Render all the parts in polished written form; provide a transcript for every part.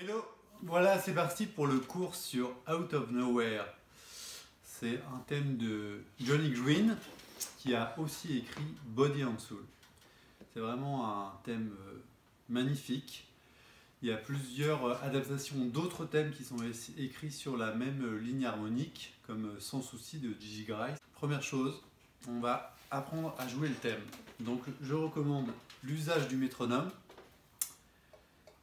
Hello, voilà, c'est parti pour le cours sur Out of Nowhere. C'est un thème de Johnny Green qui a aussi écrit Body and Soul. C'est vraiment un thème magnifique. Il y a plusieurs adaptations d'autres thèmes qui sont écrits sur la même ligne harmonique, comme Sans souci de Gigi Grice. Première chose, on va apprendre à jouer le thème. Donc je recommande l'usage du métronome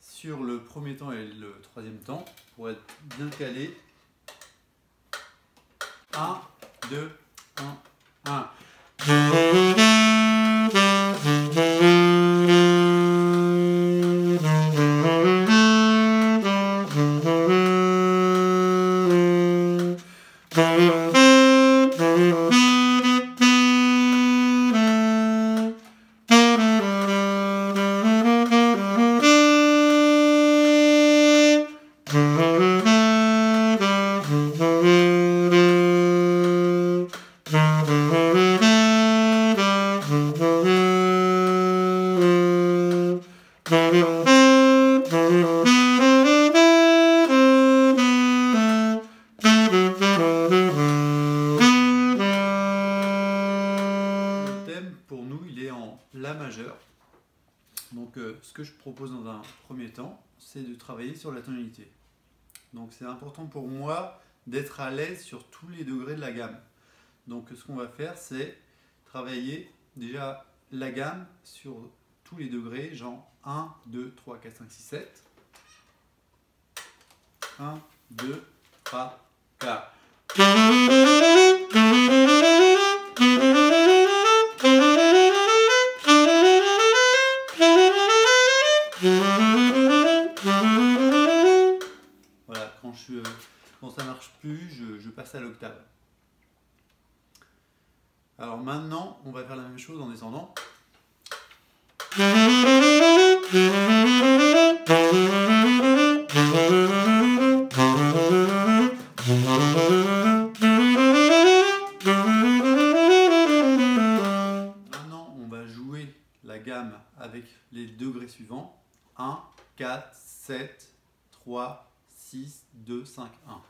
sur le premier temps et le troisième temps pour être bien calé. 1, 2, 1, 1. Pour nous, il est en La majeur. Donc ce que je propose dans un premier temps, c'est de travailler sur la tonalité. Donc c'est important pour moi d'être à l'aise sur tous les degrés de la gamme. Donc ce qu'on va faire, c'est travailler déjà la gamme sur tous les degrés, genre 1, 2, 3, 4, 5, 6, 7. 1, 2, 3, 4. Voilà, quand ça marche plus, je passe à l'octave. Alors maintenant, on va faire la même chose en descendant. Maintenant, on va jouer la gamme avec les degrés suivants. 1, 4, 7, 3, 6, 2, 5, 1.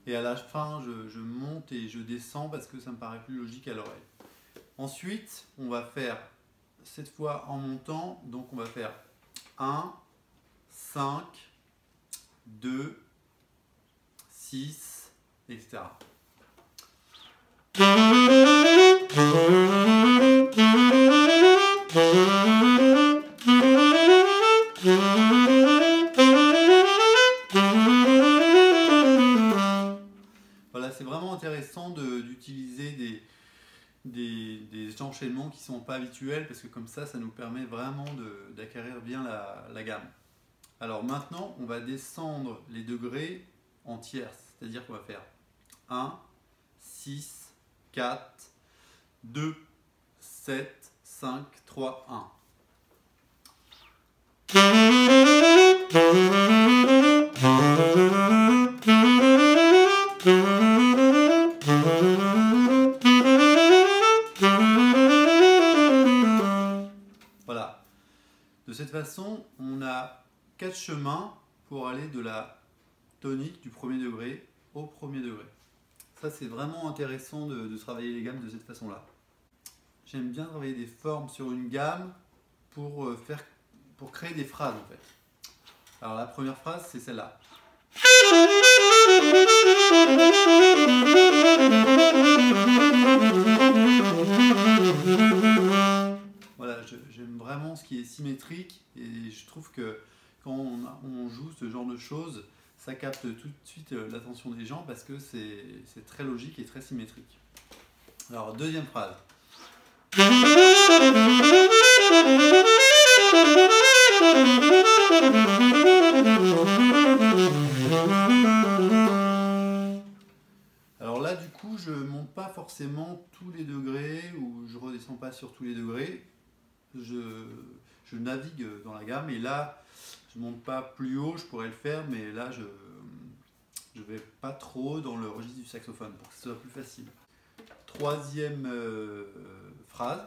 Et à la fin, je monte et je descends parce que ça me paraît plus logique à l'oreille. Ensuite, on va faire, cette fois en montant, donc on va faire 1, 5, 2, 6, etc. Voilà, c'est vraiment intéressant d'utiliser des enchaînements qui ne sont pas habituels parce que comme ça nous permet vraiment d'acquérir bien la gamme. Alors maintenant, on va descendre les degrés en tierces, c'est-à-dire qu'on va faire 1, 6, 4, 2, 7, 5, 3, 1. Voilà. De cette façon, on a 4 chemins pour aller de la tonique du premier degré au premier degré. Ça, c'est vraiment intéressant de travailler les gammes de cette façon-là. J'aime bien travailler des formes sur une gamme pour créer des phrases en fait. Alors la première phrase, c'est celle-là. Voilà, j'aime vraiment ce qui est symétrique et je trouve que quand on joue ce genre de choses, ça capte tout de suite l'attention des gens parce que c'est très logique et très symétrique. Alors deuxième phrase. Alors là du coup je monte pas forcément tous les degrés ou je redescends pas sur tous les degrés. Je navigue dans la gamme et là je monte pas plus haut, je pourrais le faire, mais là je vais pas trop dans le registre du saxophone pour que ce soit plus facile. Troisième phrase.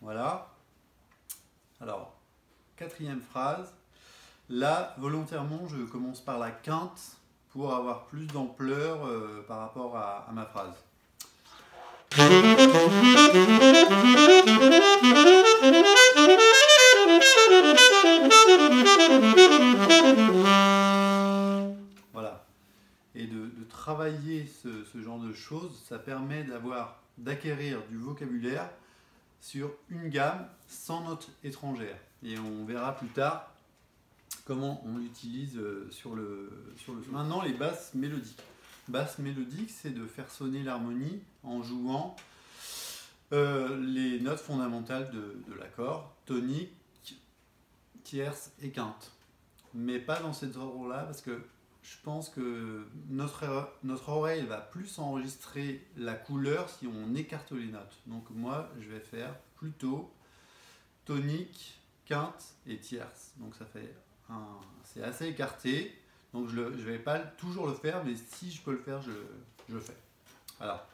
Voilà. Alors, quatrième phrase. Là, volontairement, je commence par la quinte pour avoir plus d'ampleur par rapport à ma phrase. Voilà. Et de travailler ce genre de choses, ça permet d'acquérir du vocabulaire sur une gamme sans notes étrangères. Et on verra plus tard comment on l'utilise sur le son. Maintenant, les basses mélodiques. Basse mélodique, c'est de faire sonner l'harmonie en jouant les notes fondamentales de l'accord, tonique, tierce et quinte. Mais pas dans cet ordre-là, parce que je pense que notre oreille va plus enregistrer la couleur si on écarte les notes. Donc moi, je vais faire plutôt tonique, quinte et tierce. Donc ça fait c'est assez écarté. Donc je vais pas toujours le faire, mais si je peux le faire, je le fais. Voilà.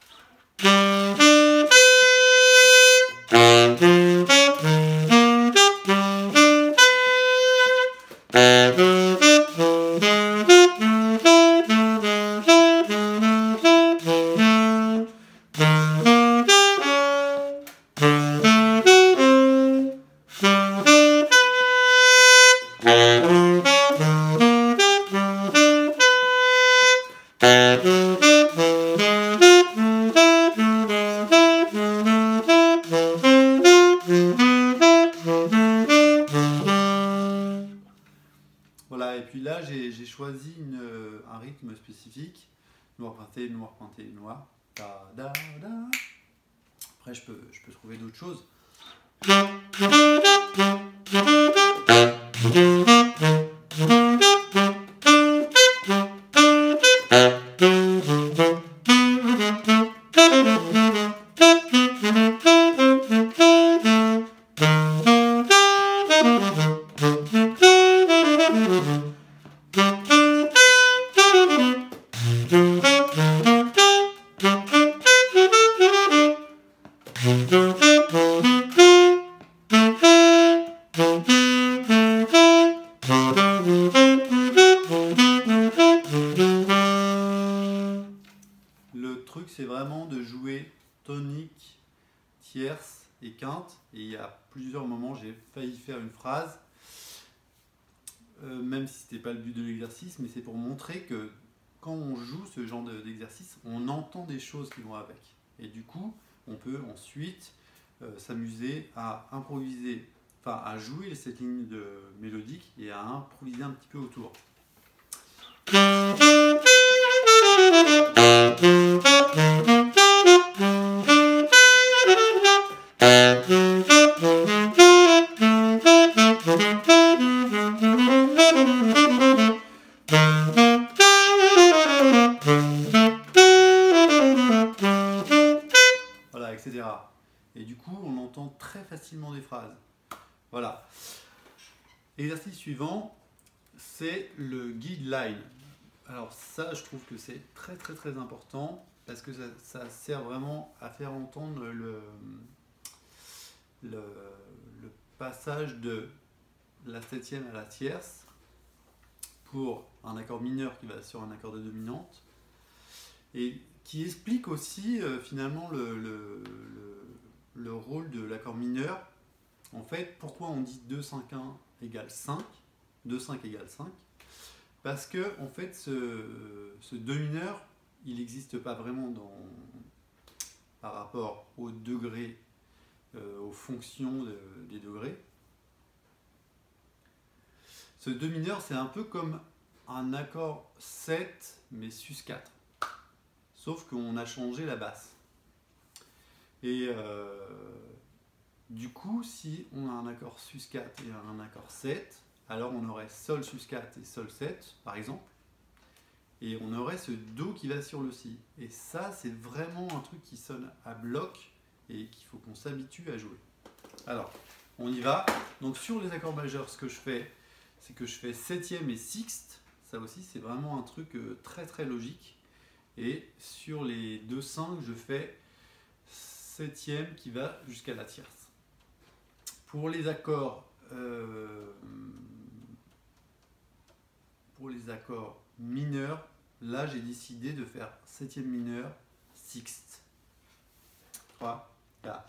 Voilà, et puis là j'ai choisi un rythme spécifique, noir pointé, noir pointé, noir, da, da, da. Après je peux trouver d'autres choses. Le truc, c'est vraiment de jouer tonique, tierce et quinte. Et il y a plusieurs moments, j'ai failli faire une phrase, même si ce n'était pas le but de l'exercice, mais c'est pour montrer que quand on joue ce genre d'exercice, on entend des choses qui vont avec. Et du coup, on peut ensuite s'amuser à improviser, enfin à jouer cette ligne mélodique et à improviser un petit peu autour. Voilà, etc. Et du coup, on entend très facilement des phrases. Voilà. L'exercice suivant, c'est le guideline. Alors ça, je trouve que c'est très très très important parce que ça sert vraiment à faire entendre le passage de la septième à la tierce pour un accord mineur qui va sur un accord de dominante et qui explique aussi finalement le rôle de l'accord mineur. En fait, pourquoi on dit 2, 5, 1 égale 5, 2, 5 égale 5, parce que en fait ce do mineur il n'existe pas vraiment par rapport au degré, aux fonctions des degrés. Ce do mineur c'est un peu comme un accord 7 mais sus4, sauf qu'on a changé la basse. Et du coup, si on a un accord sus4 et un accord 7, alors on aurait sol sus4 et sol 7 par exemple. et on aurait ce Do qui va sur le Si. Et ça, c'est vraiment un truc qui sonne à bloc et qu'il faut qu'on s'habitue à jouer. Alors, on y va. Donc sur les accords majeurs, ce que je fais, c'est que je fais septième et sixte. Ça aussi, c'est vraiment un truc très très logique. Et sur les 2/5, je fais septième qui va jusqu'à la tierce. Pour les accords mineurs, là j'ai décidé de faire septième mineur, sixte. 3, 4.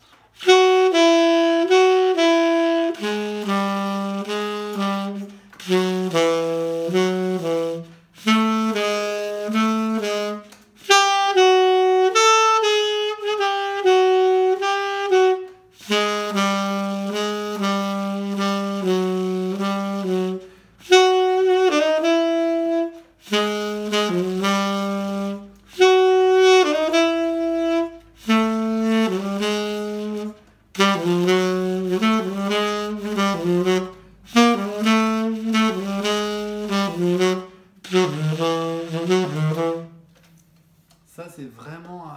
Ça, c'est vraiment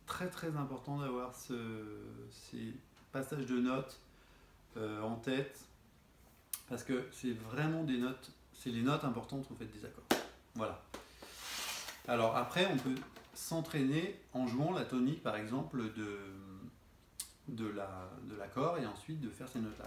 très très important d'avoir ces passages de notes en tête, parce que c'est vraiment des notes, c'est les notes importantes en fait des accords. Voilà. Alors après, on peut s'entraîner en jouant la tonique par exemple de l'accord et ensuite de faire ces notes-là.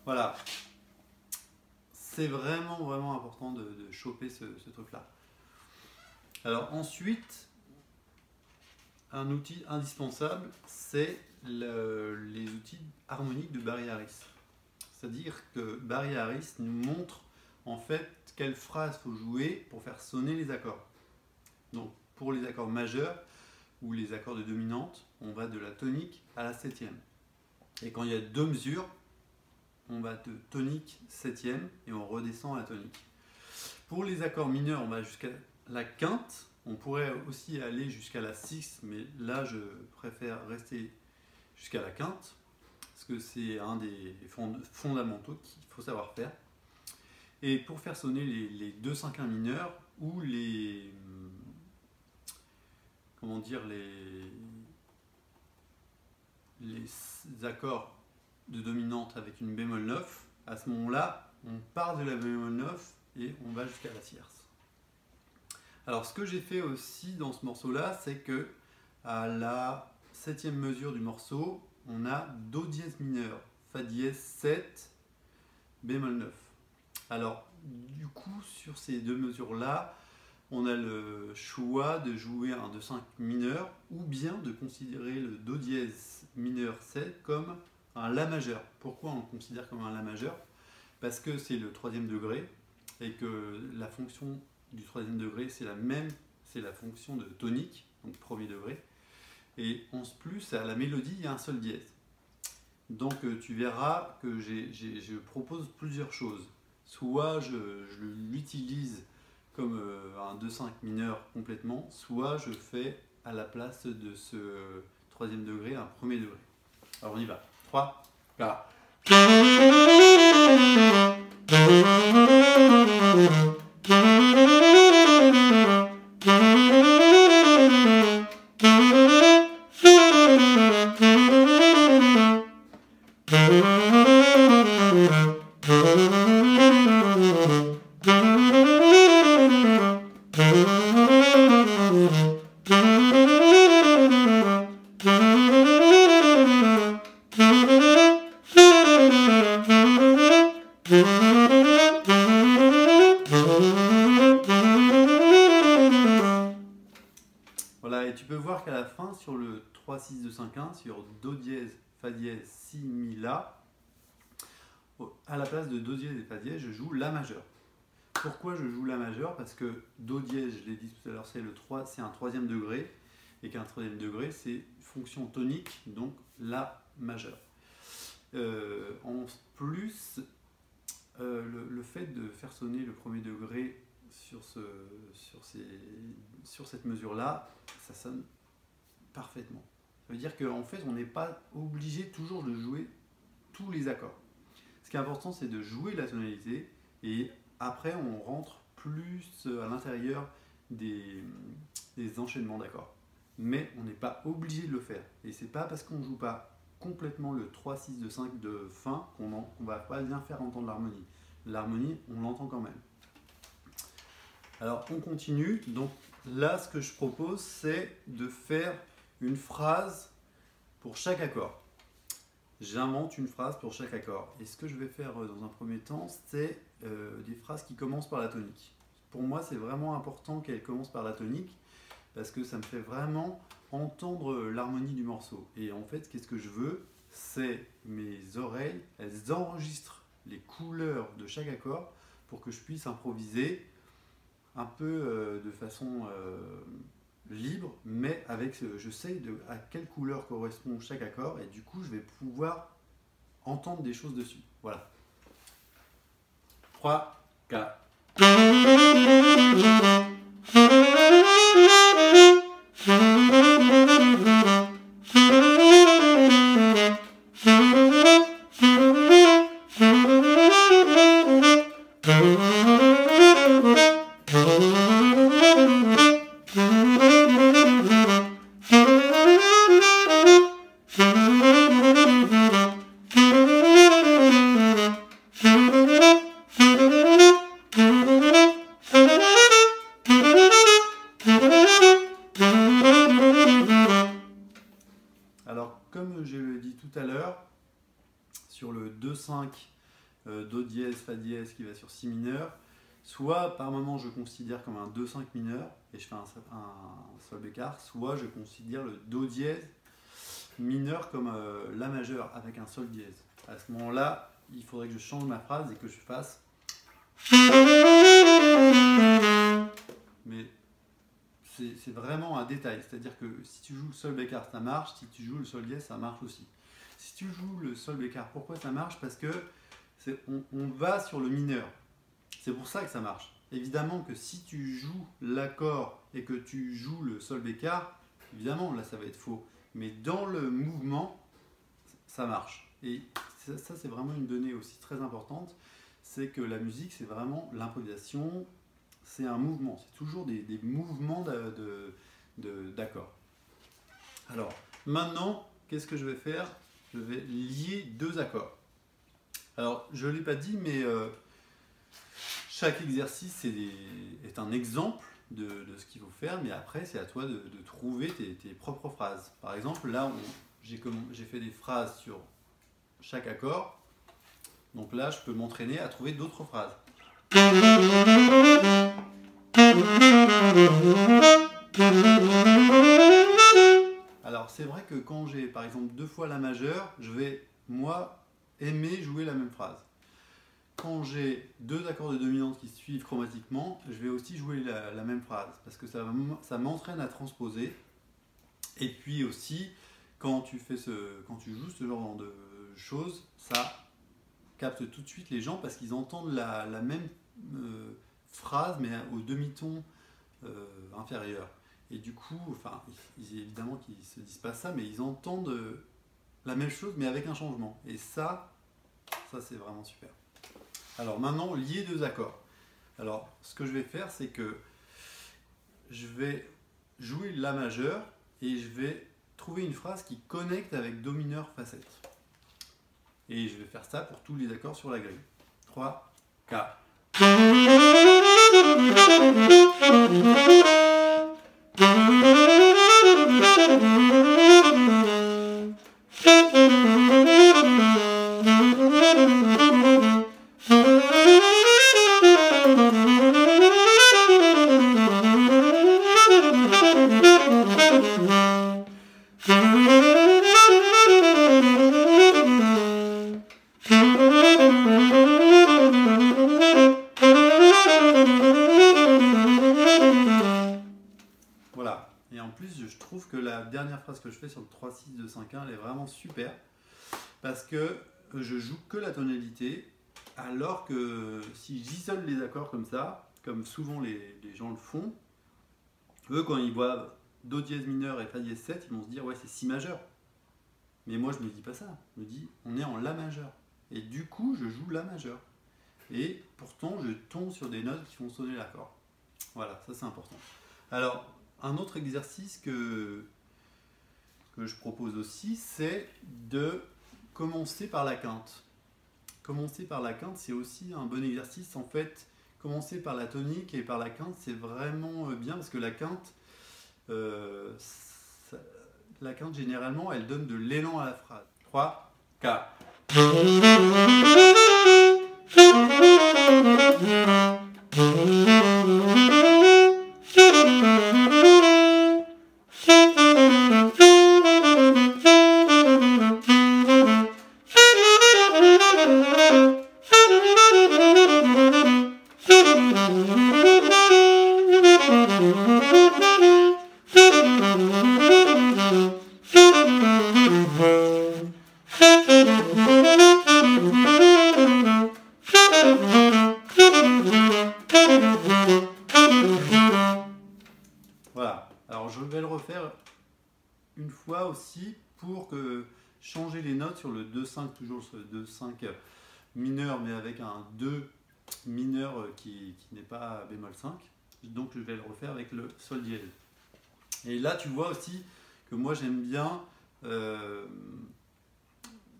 Voilà, c'est vraiment important de choper ce truc-là. Alors ensuite, un outil indispensable, c'est les outils harmoniques de Barry Harris. C'est-à-dire que Barry Harris nous montre en fait quelle phrase faut jouer pour faire sonner les accords. Donc pour les accords majeurs ou les accords de dominante, on va de la tonique à la septième. Et quand il y a deux mesures, on va de tonique septième et on redescend à la tonique. Pour les accords mineurs, on va jusqu'à la quinte. On pourrait aussi aller jusqu'à la sixte, mais là je préfère rester jusqu'à la quinte, parce que c'est un des fondamentaux qu'il faut savoir faire. Et pour faire sonner les 2/5 mineurs ou les accords de dominante avec une bémol 9, à ce moment-là, on part de la bémol 9 et on va jusqu'à la tierce. Alors ce que j'ai fait aussi dans ce morceau-là, c'est que à la septième mesure du morceau, on a Do dièse mineur, Fa dièse 7, bémol 9. Alors du coup, sur ces deux mesures-là, on a le choix de jouer un 2/5 mineur ou bien de considérer le Do dièse mineur 7 comme un La majeur. Pourquoi on le considère comme un La majeur? Parce que c'est le troisième degré et que la fonction du troisième degré, c'est la même, c'est la fonction de tonique, donc premier degré. Et en plus, à la mélodie, il y a un Sol dièse. Donc tu verras que je propose plusieurs choses. Soit je l'utilise comme un 2/5 mineur complètement, soit je fais à la place de ce troisième degré un premier degré. Alors on y va. 3, 4. Voilà, et tu peux voir savoir qu'à la fin, sur le 3, 6, 2, 5, 1, sur Do dièse, Fa dièse, Si, Mi, La, à la place de Do dièse et Fa dièse, je joue La majeur. Pourquoi je joue La majeur? Parce que Do dièse, je l'ai dit tout à l'heure, c'est un troisième degré, et qu'un troisième degré, c'est fonction tonique, donc La majeur. En plus, le fait de faire sonner le premier degré sur cette mesure-là, ça sonne parfaitement. Ça veut dire qu'en fait, on n'est pas obligé toujours de jouer tous les accords. Ce qui est important, c'est de jouer la tonalité, et après, on rentre plus à l'intérieur des enchaînements d'accords. Mais on n'est pas obligé de le faire. Et c'est pas parce qu'on ne joue pas complètement le 3, 6, 2, 5 de fin qu'on ne va pas bien faire entendre l'harmonie. L'harmonie, on l'entend quand même. Alors, on continue. Donc là, ce que je propose, c'est de faire une phrase pour chaque accord. J'invente une phrase pour chaque accord. Et ce que je vais faire dans un premier temps, c'est des phrases qui commencent par la tonique. Pour moi, c'est vraiment important qu'elles commencent par la tonique, parce que ça me fait vraiment entendre l'harmonie du morceau. Et en fait, qu'est-ce que je veux? C'est mes oreilles, elles enregistrent les couleurs de chaque accord pour que je puisse improviser un peu de façon libre, mais avec, je sais à quelle couleur correspond chaque accord, et du coup je vais pouvoir entendre des choses dessus. Voilà. 3, 4. Alors, comme je l'ai dit tout à l'heure, sur le 2-5, Do dièse, Fa dièse qui va sur Si mineur, soit par moment je considère comme un 2-5 mineur et je fais un Sol bécard, soit je considère le Do dièse mineur comme La majeur avec un Sol dièse. À ce moment-là, il faudrait que je change ma phrase et que je fasse. Mais c'est vraiment un détail, c'est-à-dire que si tu joues le Sol bécard, ça marche, si tu joues le Sol dièse, ça marche aussi. Si tu joues le Sol bécard, pourquoi ça marche? Parce que on va sur le mineur. C'est pour ça que ça marche. Évidemment que si tu joues l'accord et que tu joues le Sol bécard, évidemment là ça va être faux. Mais dans le mouvement, ça marche. Et ça c'est vraiment une donnée aussi très importante, c'est que la musique c'est vraiment l'improvisation, c'est un mouvement, c'est toujours des mouvements d'accords. Alors maintenant, qu'est-ce que je vais faire? Je vais lier deux accords. Alors, je ne l'ai pas dit, mais chaque exercice est un exemple de ce qu'il faut faire, mais après, c'est à toi de trouver tes propres phrases. Par exemple, là, j'ai fait des phrases sur chaque accord. Donc là, je peux m'entraîner à trouver d'autres phrases. Alors, c'est vrai que quand j'ai, par exemple, 2 fois La majeure, je vais, moi, aimer jouer la même phrase. Quand j'ai 2 accords de dominante qui suivent chromatiquement, je vais aussi jouer la même phrase, parce que ça m'entraîne à transposer. Et puis aussi, quand tu joues ce genre de choses, ça capte tout de suite les gens, parce qu'ils entendent la même phrase, mais au demi-ton inférieur. Et du coup, enfin, évidemment qu'ils ne se disent pas ça, mais ils entendent la même chose, mais avec un changement. Et ça c'est vraiment super. Alors maintenant, lier 2 accords. Alors, ce que je vais faire, c'est que je vais jouer La majeure et je vais trouver une phrase qui connecte avec Do mineur Fa 7. Et je vais faire ça pour tous les accords sur la grille. 3, 4. que la dernière phrase que je fais sur le 3-6 de 5-1, elle est vraiment super. Parce que je joue que la tonalité, alors que si j'isole les accords comme ça, comme souvent les gens le font, eux quand ils voient Do dièse mineur et Fa dièse 7, ils vont se dire ouais c'est Si majeur. Mais moi je me dis pas ça, je me dis on est en La majeur. Et du coup je joue La majeur. Et pourtant je tombe sur des notes qui font sonner l'accord. Voilà, ça c'est important. Alors un autre exercice que je propose aussi, c'est de commencer par la quinte. Commencer par la quinte, c'est aussi un bon exercice. En fait, commencer par la tonique et par la quinte, c'est vraiment bien parce que la quinte, généralement, elle donne de l'élan à la phrase. 3, 4. Voilà, alors je vais le refaire une fois aussi pour changer les notes sur le 2-5, toujours sur le 2-5 mineur, mais avec un 2 mineur qui n'est pas bémol 5. Donc je vais le refaire avec le Sol dièse. Et là tu vois aussi que moi j'aime bien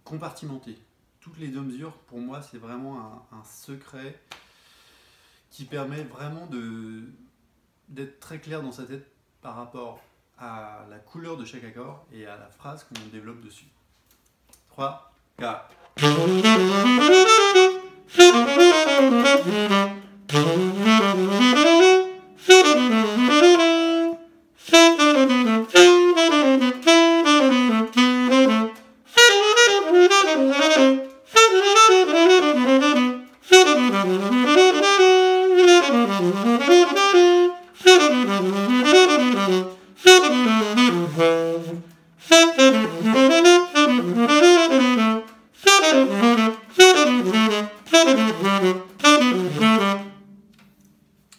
compartimenter. Toutes les deux mesures, pour moi, c'est vraiment un secret qui permet vraiment d'être très clair dans sa tête par rapport à la couleur de chaque accord et à la phrase qu'on développe dessus. 3, 4.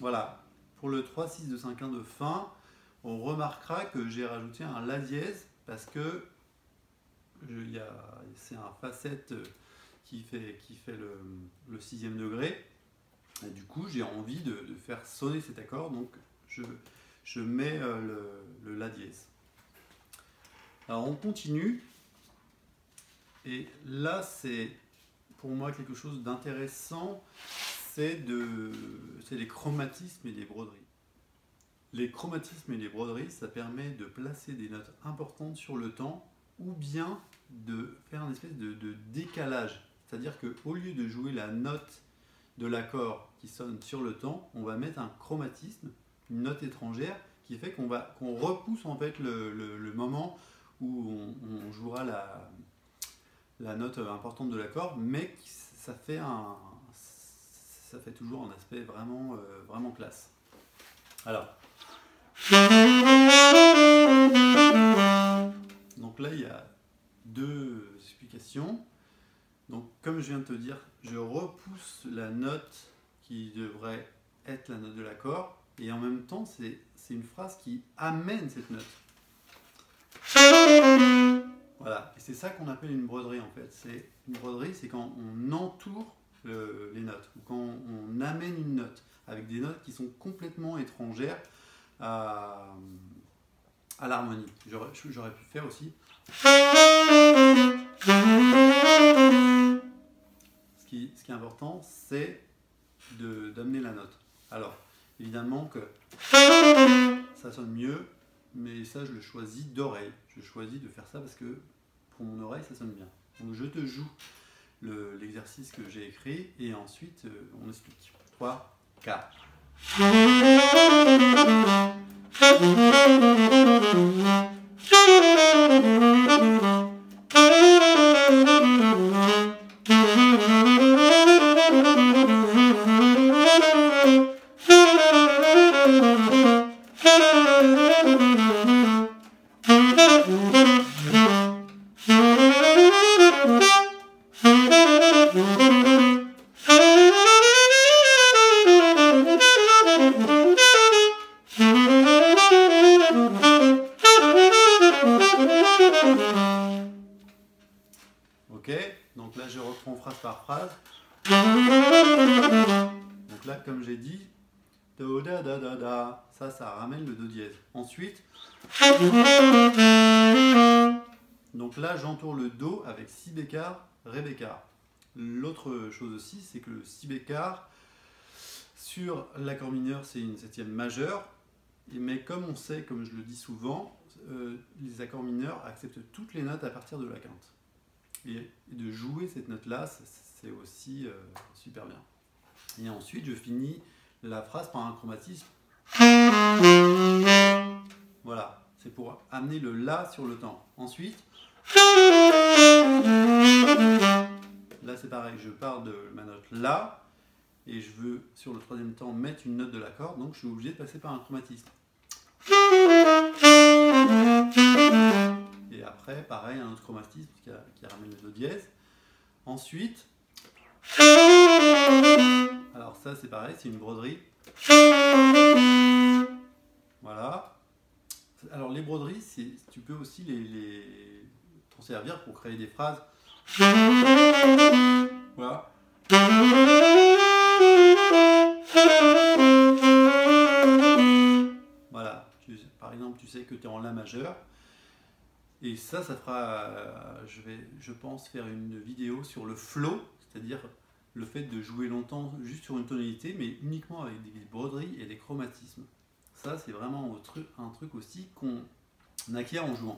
Voilà, pour le 3-6 de 5-1 de fin, on remarquera que j'ai rajouté un La dièse parce que c'est un Fa7 qui fait le 6e degré. Et du coup, j'ai envie de faire sonner cet accord, donc je mets le La dièse. Alors on continue, et là c'est pour moi quelque chose d'intéressant, c'est les chromatismes et les broderies. Les chromatismes et les broderies, ça permet de placer des notes importantes sur le temps, ou bien de faire une espèce de décalage. C'est-à-dire qu'au lieu de jouer la note de l'accord qui sonne sur le temps, on va mettre un chromatisme, une note étrangère, qui fait qu'on repousse en fait le moment où on jouera la note importante de l'accord, mais ça fait toujours un aspect vraiment, vraiment classe. Alors, donc là il y a deux explications. Donc comme je viens de te dire, je repousse la note qui devrait être la note de l'accord, et en même temps c'est une phrase qui amène cette note. Voilà, et c'est ça qu'on appelle une broderie en fait. Une broderie, c'est quand on entoure les notes, ou quand on amène une note avec des notes qui sont complètement étrangères à l'harmonie. J'aurais pu faire aussi. Ce qui est important, c'est d'amener la note. Alors, évidemment que ça sonne mieux, mais ça je le choisis d'oreille. Je choisis de faire ça parce que pour mon oreille ça sonne bien. Donc je te joue l'exercice que j'ai écrit et ensuite on explique. 3, 4. par phrase. Donc là, comme j'ai dit, do, da, da, da, da, ça ramène le do dièse. Ensuite, donc là, j'entoure le do avec si bécard, ré bécard. L'autre chose aussi, c'est que le si bécard, sur l'accord mineur, c'est une septième majeure. Mais comme on sait, comme je le dis souvent, les accords mineurs acceptent toutes les notes à partir de la quinte. Et de jouer cette note-là, c'est aussi super bien. Et ensuite, je finis la phrase par un chromatisme. Voilà, c'est pour amener le la sur le temps. Ensuite, là c'est pareil, je pars de ma note la, et je veux sur le troisième temps mettre une note de l'accord, donc je suis obligé de passer par un chromatisme. Et après, pareil, un autre chromatisme qui ramène le do dièse. Ensuite, alors ça c'est pareil, c'est une broderie. Voilà. Alors les broderies, tu peux aussi t'en servir pour créer des phrases. Voilà. Voilà. Par exemple, tu sais que tu es en la majeur. Et ça fera, je pense, faire une vidéo sur le flow, c'est-à-dire le fait de jouer longtemps juste sur une tonalité, mais uniquement avec des broderies et des chromatismes. Ça, c'est vraiment un truc aussi qu'on acquiert en jouant.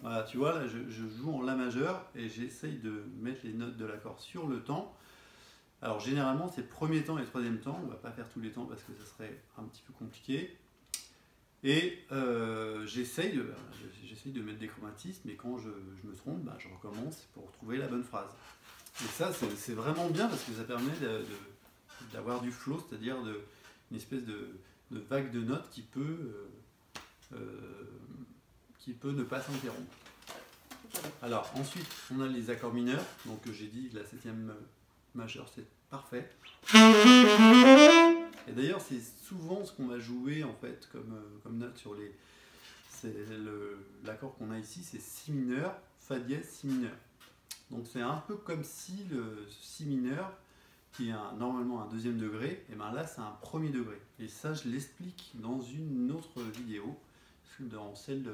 Voilà, tu vois, là, je joue en la majeur et j'essaye de mettre les notes de l'accord sur le temps. Alors généralement c'est premier temps et troisième temps, on ne va pas faire tous les temps parce que ça serait un petit peu compliqué. Et j'essaye de mettre des chromatismes, et quand je me trompe, je recommence pour trouver la bonne phrase. Et ça c'est vraiment bien parce que ça permet d'avoir du flow, c'est-à-dire une espèce de vague de notes qui peut ne pas s'interrompre. Alors ensuite on a les accords mineurs, donc j'ai dit la septième majeur, c'est parfait. Et d'ailleurs c'est souvent ce qu'on va jouer en fait comme note sur les... L'accord qu'on a ici, c'est si mineur, fa dièse, si mineur. Donc c'est un peu comme si le si mineur, qui est normalement un deuxième degré, et bien là c'est un premier degré. Et ça je l'explique dans une autre vidéo, dans celle de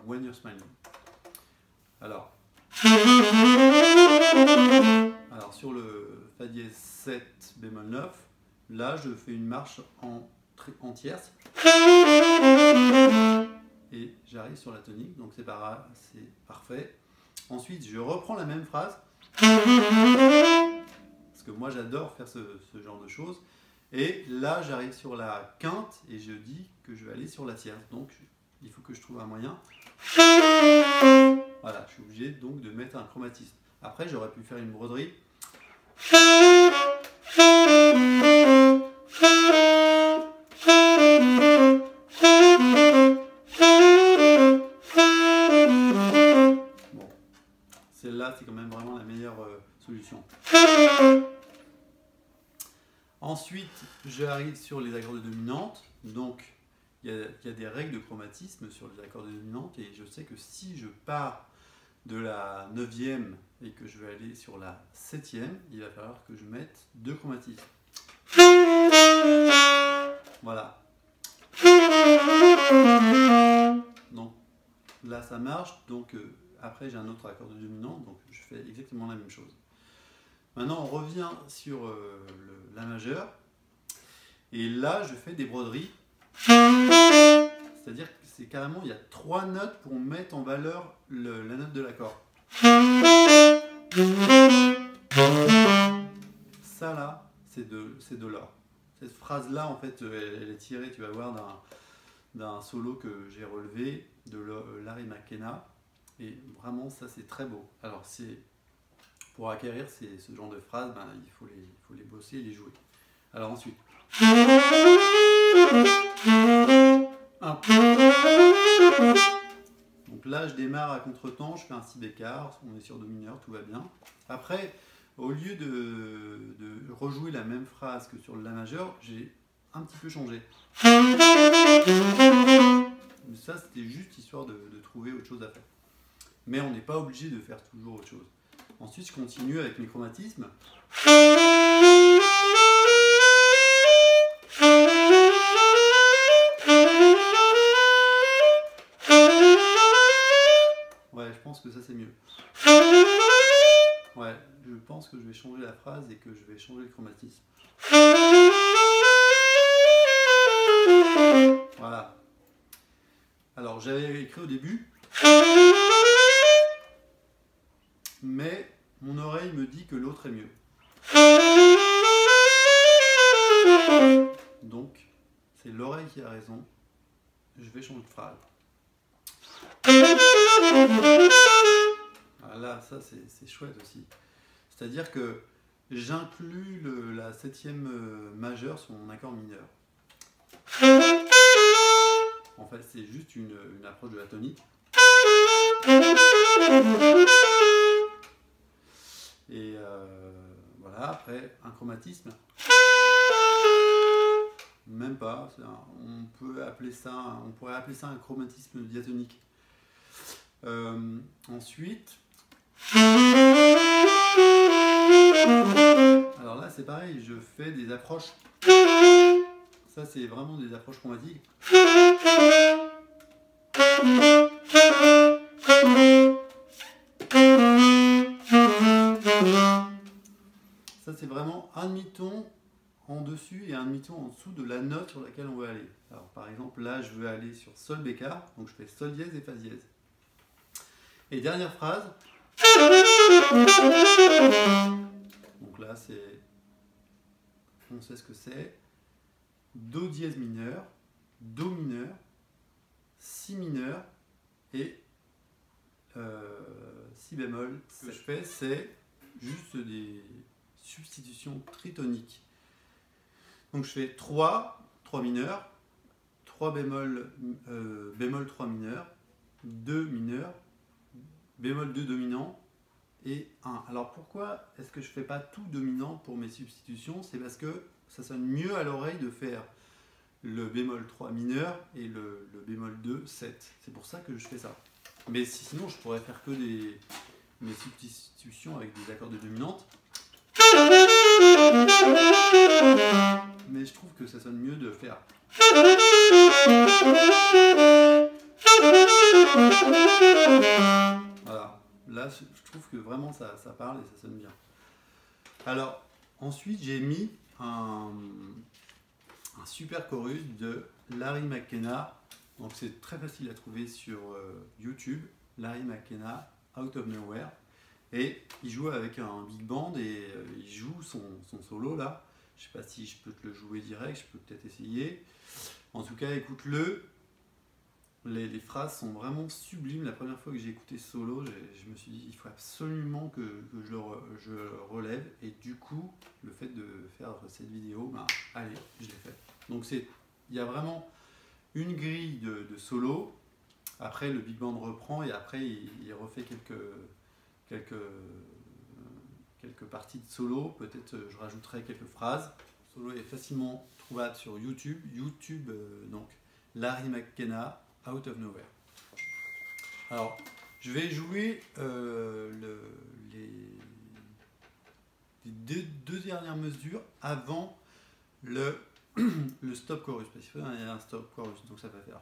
When You're Smiling. Alors sur le fa dièse 7 bémol 9, là je fais une marche en tierce et j'arrive sur la tonique, donc c'est parfait. Ensuite je reprends la même phrase parce que moi j'adore faire ce genre de choses, et là j'arrive sur la quinte et je dis que je vais aller sur la tierce, donc il faut que je trouve un moyen. Voilà, je suis obligé donc de mettre un chromatisme. Après j'aurais pu faire une broderie. Bon, celle-là c'est quand même vraiment la meilleure solution. Ensuite, j'arrive sur les accords de dominante. Donc, il y a des règles de chromatisme sur les accords de dominante, et je sais que si je pars de la 9e et que je vais aller sur la 7e, il va falloir que je mette deux chromatismes. Voilà. Donc là ça marche, donc après j'ai un autre accord de dominante, donc je fais exactement la même chose. Maintenant on revient sur la majeure, et là je fais des broderies, c'est-à-dire que c'est carrément, il y a 3 notes pour mettre en valeur la note de l'accord. Ça là, c'est de l'or. Cette phrase là en fait elle est tirée, tu vas voir, d'un solo que j'ai relevé de Larry McKenna, et vraiment ça c'est très beau. Alors pour acquérir ce genre de phrases, il faut les bosser et les jouer. Alors ensuite, donc Donc là, je démarre à contre-temps, je fais un si bécard, on est sur do mineur, tout va bien. Après, au lieu de rejouer la même phrase que sur le la majeur, j'ai un petit peu changé. Ça, c'était juste histoire de trouver autre chose à faire. Mais on n'est pas obligé de faire toujours autre chose. Ensuite, je continue avec mes chromatismes. Ouais, je pense que ça c'est mieux. Ouais, je pense que je vais changer la phrase et que je vais changer le chromatisme. Voilà. Alors, j'avais écrit au début, mais mon oreille me dit que l'autre est mieux. Donc, c'est l'oreille qui a raison. Je vais changer de phrase. Voilà, ça c'est chouette aussi. C'est-à-dire que j'inclus la septième majeure sur mon accord mineur. En fait, c'est juste une approche de la tonique. Et voilà, après, un chromatisme. Même pas, on pourrait appeler ça un chromatisme diatonique. Ensuite, alors là c'est pareil, je fais des approches. Ça c'est vraiment des approches chromatiques. Ça c'est vraiment un demi-ton en dessus et un demi-ton en dessous de la note sur laquelle on veut aller. Alors par exemple là je veux aller sur sol bécard, donc je fais sol dièse et fa dièse. Et dernière phrase. Donc là c'est, on sait ce que c'est, do dièse mineur, do mineur, si mineur et si bémol. Ce que je fais c'est juste des substitutions tritoniques. Donc je fais 3 mineur, 3 bémol, bémol 3 mineur, 2 mineur, bémol 2 dominant et 1. Alors pourquoi est-ce que je ne fais pas tout dominant pour mes substitutions? C'est parce que ça sonne mieux à l'oreille de faire le bémol 3 mineur et le bémol 2 7. C'est pour ça que je fais ça. Mais sinon je pourrais faire que mes substitutions avec des accords de dominante. Mais je trouve que ça sonne mieux de faire. Voilà, là je trouve que vraiment ça parle et ça sonne bien. Alors ensuite j'ai mis un super chorus de Larry McKenna. Donc c'est très facile à trouver sur YouTube. Larry McKenna, Out of Nowhere. Et il joue avec un big band et il joue son solo là. Je sais pas si je peux te le jouer direct, je peux peut-être essayer. En tout cas, écoute-le. Les phrases sont vraiment sublimes. La première fois que j'ai écouté ce solo, je me suis dit il faut absolument que je relève. Et du coup, le fait de faire cette vidéo, bah, allez, je l'ai fait. Donc il y a vraiment une grille de solo. Après, le big band reprend et après, il refait quelques parties de solo, peut-être je rajouterai quelques phrases. Le solo est facilement trouvable sur YouTube. Donc Larry McKenna, Out of Nowhere. Alors, je vais jouer les deux dernières mesures avant le stop chorus, parce qu'il y a un stop chorus, donc ça va faire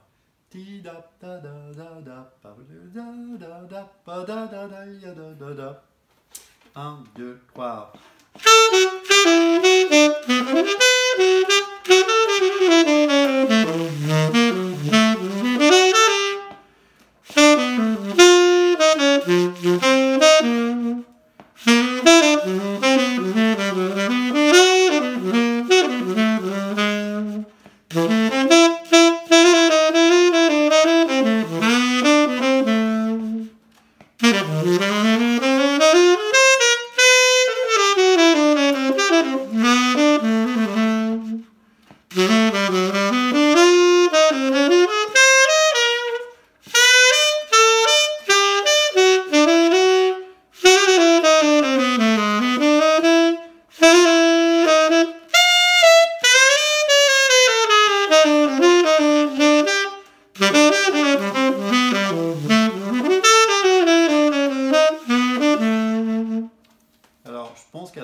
1, 2, 3.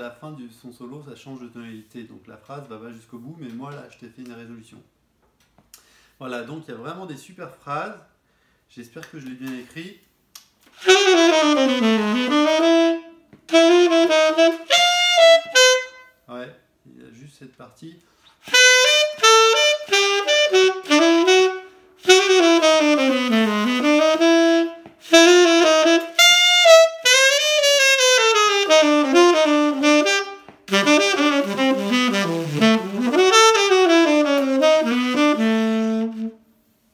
la fin de son solo, ça change de tonalité. Donc la phrase va pas jusqu'au bout, mais moi là, je t'ai fait une résolution. Voilà, donc il y a vraiment des super phrases. J'espère que je l'ai bien écrit. Ouais, il y a juste cette partie.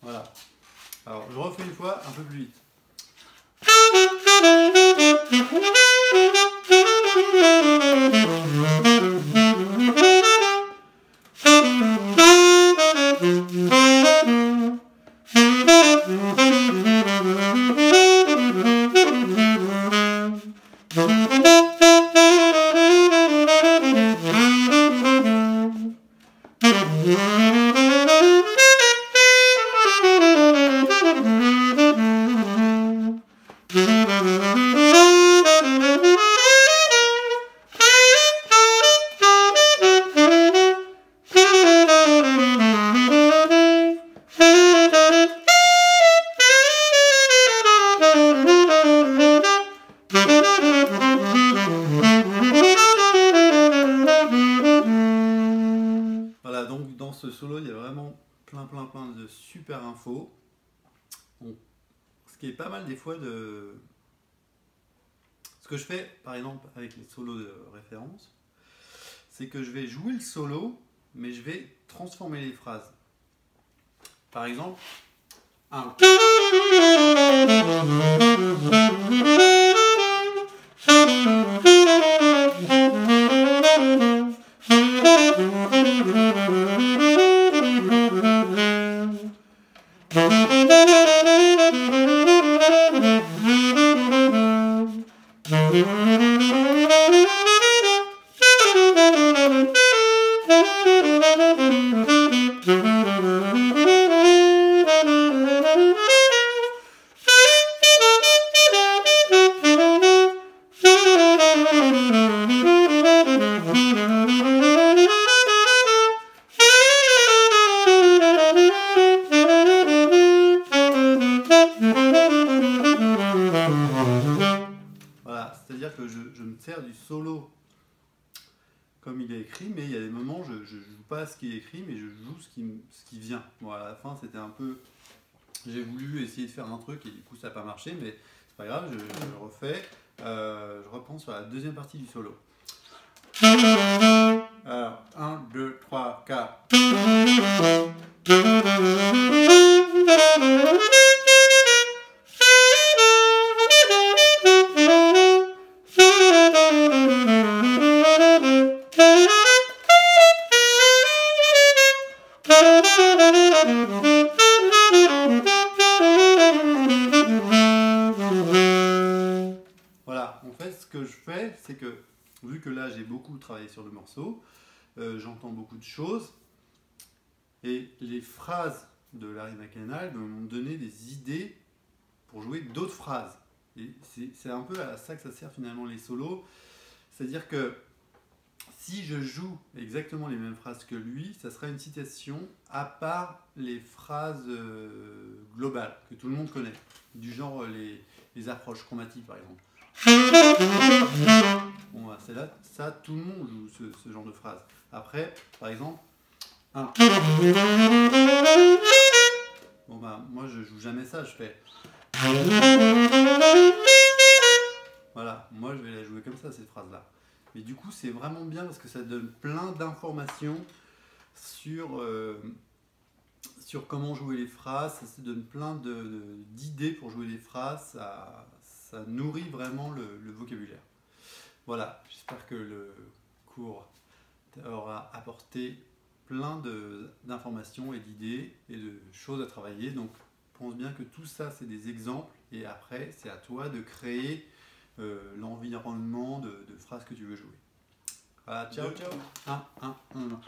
Voilà. Alors, je refais une fois, un peu plus vite. Voilà, donc dans ce solo, il y a vraiment plein de super infos. Donc, ce qui est pas mal des fois de... Ce que je fais, par exemple, avec les solos de référence, c'est que je vais jouer le solo, mais je vais transformer les phrases. Par exemple, un... Voilà, c'est-à-dire que je me sers du solo comme il est écrit, mais il y a des moments je ne joue pas ce qui est écrit, mais je joue ce qui vient. Bon, à la fin, c'était un peu... J'ai voulu essayer de faire un truc et du coup, ça n'a pas marché, mais c'est pas grave, je refais. Je reprends sur la deuxième partie du solo. Alors, 1, 2, 3, 4. Voilà, en fait, ce que je fais, c'est que, vu que là, j'ai beaucoup travaillé sur le morceau, j'entends beaucoup de choses, et les phrases de Larry McKenna m'ont donné des idées pour jouer d'autres phrases. Et c'est un peu à ça que ça sert finalement les solos, c'est-à-dire que si je joue exactement les mêmes phrases que lui, ça sera une citation à part les phrases globales que tout le monde connaît, du genre les approches chromatiques par exemple. Bon, bah, c'est là, ça tout le monde joue ce genre de phrase. Après, par exemple, un. Bon bah moi je joue jamais ça, je fais. Voilà, moi je vais la jouer comme ça cette phrase là. Mais du coup c'est vraiment bien parce que ça donne plein d'informations sur comment jouer les phrases, ça donne plein d'idées pour jouer les phrases, ça nourrit vraiment le vocabulaire. Voilà, j'espère que le cours t'aura apporté plein d'informations et d'idées et de choses à travailler. Donc pense bien que tout ça c'est des exemples et après c'est à toi de créer l'environnement de phrases que tu veux jouer. Voilà, ciao ciao. 1, 1, 1.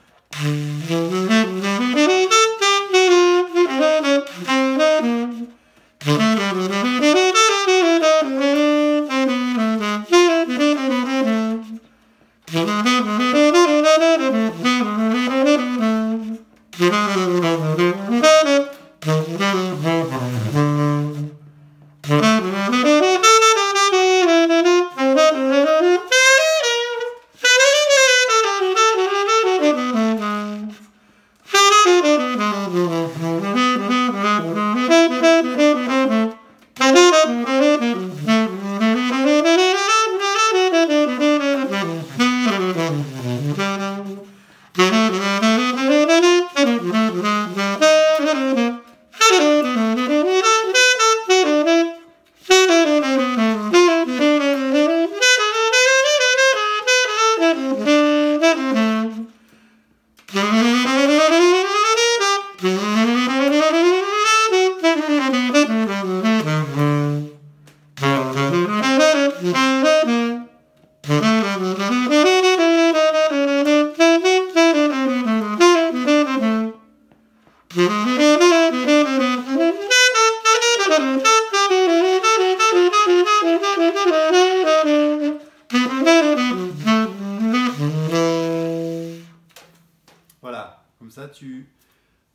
Comme ça, tu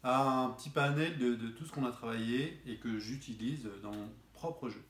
as un petit panel de tout ce qu'on a travaillé et que j'utilise dans mon propre jeu.